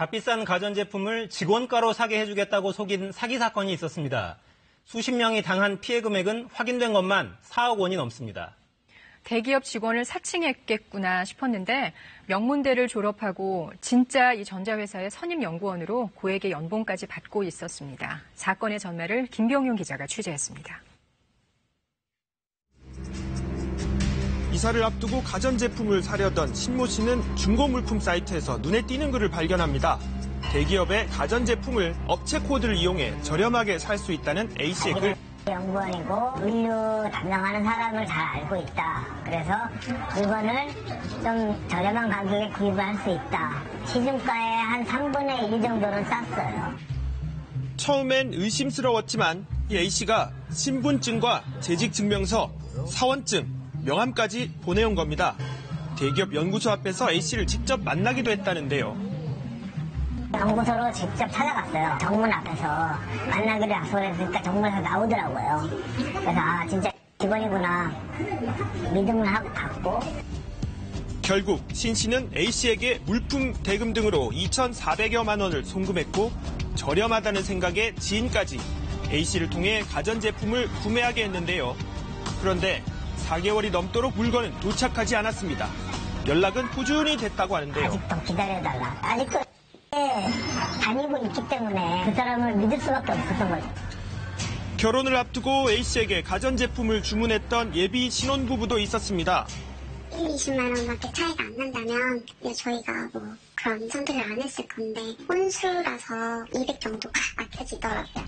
값비싼 가전제품을 직원가로 사게 해주겠다고 속인 사기 사건이 있었습니다. 수십 명이 당한 피해 금액은 확인된 것만 4억 원이 넘습니다. 대기업 직원을 사칭했겠구나 싶었는데 명문대를 졸업하고 진짜 이 전자회사의 선임연구원으로 고액의 연봉까지 받고 있었습니다. 사건의 전말을 김병용 기자가 취재했습니다. 이사를 앞두고 가전제품을 사려던 신모 씨는 중고물품 사이트에서 눈에 띄는 글을 발견합니다. 대기업의 가전제품을 업체 코드를 이용해 저렴하게 살 수 있다는 A씨의 글. 연구원이고 물류 담당하는 사람을 잘 알고 있다. 그래서 물건을 좀 저렴한 가격에 구입을 할 수 있다. 시중가의 한 3분의 1 정도는 쌌어요. 처음엔 의심스러웠지만 이 A씨가 신분증과 재직증명서, 사원증, 명함까지 보내온 겁니다. 대기업 연구소 앞에서 A씨를 직접 만나기도 했다는데요. 연구소로 직접 찾아갔어요. 정문 앞에서 만나기로 약속을 했으니까 정문에서 나오더라고요. 그래서 진짜 직원이구나 믿음을 하고 갔고. 결국 신 씨는 A씨에게 물품 대금 등으로 2,400여만 원을 송금했고 저렴하다는 생각에 지인까지 A씨를 통해 가전제품을 구매하게 했는데요. 그런데 4개월이 넘도록 물건은 도착하지 않았습니다. 연락은 꾸준히 됐다고 하는데요. 아직도 기다려달라. 아직도 다니고 있기 때문에 그 사람을 믿을 수밖에 없었던 거죠. 결혼을 앞두고 A씨에게 가전제품을 주문했던 예비 신혼부부도 있었습니다. 20만 원밖에 차이가 안 난다면 저희가 그런 선택을 안 했을 건데 혼수라서 200 정도가 아껴지더라고요.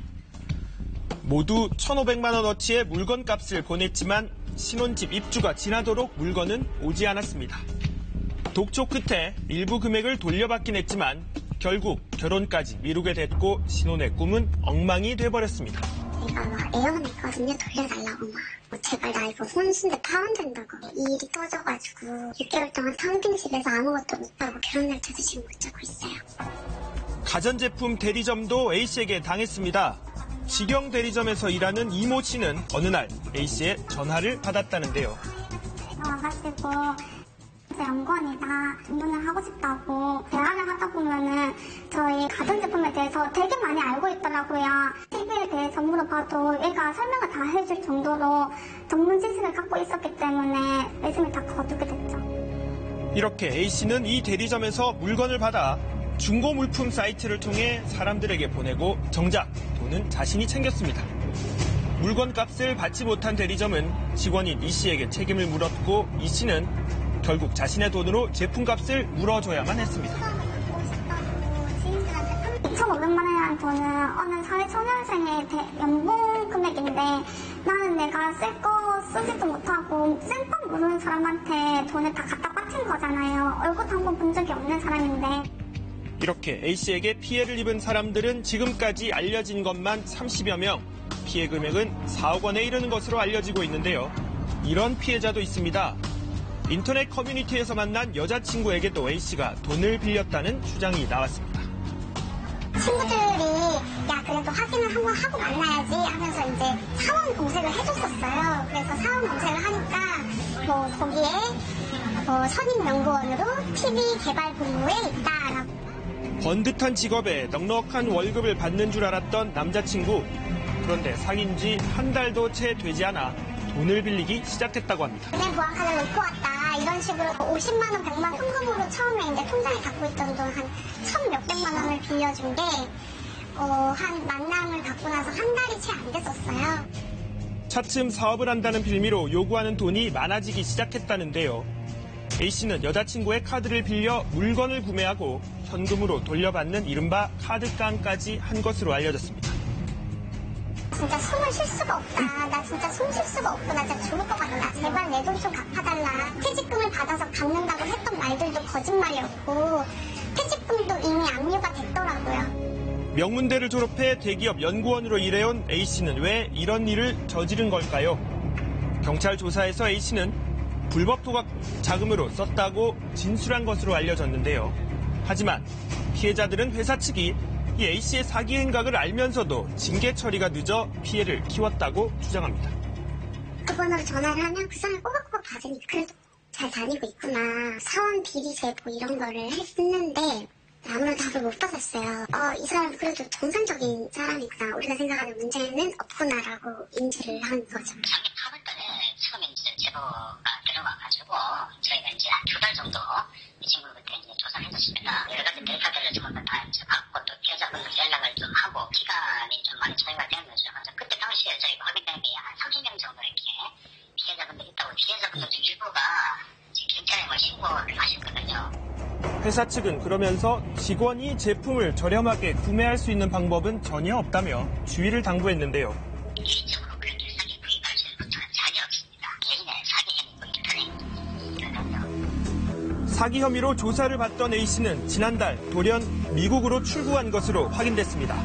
모두 1,500만 원어치의 물건값을 보냈지만 신혼집 입주가 지나도록 물건은 오지 않았습니다. 독촉 끝에 일부 금액을 돌려받긴 했지만 결국 결혼까지 미루게 됐고 신혼의 꿈은 엉망이 돼버렸습니다. 제가 애원했거든요. 돌려달라고 제발 나 이거 혼수인데 파혼된다고. 이 일이 터져가지고 6개월 동안 텅빈 집에서 아무것도 못하고 결혼 날짜도 지금 못 잡고 있어요. 가전제품 대리점도 A씨에게 당했습니다. 직영 대리점에서 일하는 이모 씨는 어느 날 A씨의 전화를 받았다는데요. 와가지고 연구원이다 주문을 하고 싶다고 대화를 하다 보면은 저희 가전제품에 대해서 되게 많이 알고 있더라고요. TV에 대해서 물어봐도 얘가 설명을 다 해줄 정도로 전문 지식을 갖고 있었기 때문에 의심을 다 거두게 됐죠. 이렇게 A씨는 이 대리점에서 물건을 받아 중고 물품 사이트를 통해 사람들에게 보내고 정작 돈은 자신이 챙겼습니다. 물건값을 받지 못한 대리점은 직원인 이씨에게 책임을 물었고 이씨는 결국 자신의 돈으로 제품값을 물어줘야만 했습니다. 2,500만 원이라는 돈은 어느 사회초년생의 연봉 금액인데 나는 내가 쓸 거 쓰지도 못하고 쓸 거 모르는 사람한테 돈을 다 갖다 바친 거잖아요. 얼굴도 한 번 본 적이 없는 사람인데. 이렇게 A씨에게 피해를 입은 사람들은 지금까지 알려진 것만 30여 명, 피해 금액은 4억 원에 이르는 것으로 알려지고 있는데요. 이런 피해자도 있습니다. 인터넷 커뮤니티에서 만난 여자친구에게도 A씨가 돈을 빌렸다는 주장이 나왔습니다. 친구들이 야 그래도 확인을 한번 하고 만나야지 하면서 이제 사원 검색을 해줬었어요. 그래서 사원 검색을 하니까 거기에 선임연구원으로 TV 개발 본부에 있다라고. 번듯한 직업에 넉넉한 월급을 받는 줄 알았던 남자친구. 그런데 사귄 지 한 달도 채 되지 않아 돈을 빌리기 시작했다고 합니다. 은행 보안카드를 놓고 왔다 이런 식으로 50만 원, 100만 원 현금으로 처음에 이제 통장에 갖고 있던 돈 한 1,몇백만 원을 빌려준 게 한 만남을 갖고 나서 한 달이 채 안 됐었어요. 차츰 사업을 한다는 빌미로 요구하는 돈이 많아지기 시작했다는데요. A씨는 여자친구의 카드를 빌려 물건을 구매하고 현금으로 돌려받는 이른바 카드깡까지 한 것으로 알려졌습니다. 진짜 숨을 쉴 수가 없다. 나 진짜 숨 쉴 수가 없고 나 진짜 죽을 것 같다. 제발 내 돈 좀 갚아달라. 퇴직금을 받아서 갚는다고 했던 말들도 거짓말이었고 퇴직금도 이미 압류가 됐더라고요. 명문대를 졸업해 대기업 연구원으로 일해온 A씨는 왜 이런 일을 저지른 걸까요? 경찰 조사에서 A씨는 불법 토각 자금으로 썼다고 진술한 것으로 알려졌는데요. 하지만 피해자들은 회사 측이 이 A씨의 사기 행각을 알면서도 징계 처리가 늦어 피해를 키웠다고 주장합니다. 그 번호로 전화를 하면 그 사람이 꼬박꼬박 받으니까 그래도 잘 다니고 있구나. 사원 비리 제보 이런 거를 했는데 아무런 답을 못 받았어요. 이 사람 그래도 정상적인 사람이구나. 우리가 생각하는 문제는 없구나라고 인지를 한 거죠. 작년 8월달에 처음에 이제 제보가 들어와가지고 저희가 이제 한 2달 정도 이 친구 그때 이제 조사를 했었습니다. 여러 가지 데이터들을 전부 다 이제 받고 또 피해자분들 연락을 좀 하고 기간이 좀 많이 차이가 되는 거죠. 그때 당시에 저희가 확인된 게 한 30명 정도 이렇게 피해자분들이 있다고 피해자분들 중 일부가 경찰에 신고를 하셨거든요. 회사 측은 그러면서 직원이 제품을 저렴하게 구매할 수 있는 방법은 전혀 없다며 주의를 당부했는데요. 개인적으로 그렇게 사기 구입할 수 있는 것은 전혀 없습니다. 개인의 사기 행위고 인터넷. 사기 혐의로 조사를 받던 A씨는 지난달 돌연 미국으로 출국한 것으로 확인됐습니다.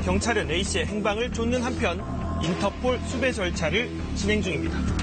경찰은 A씨의 행방을 쫓는 한편 인터폴 수배 절차를 진행 중입니다.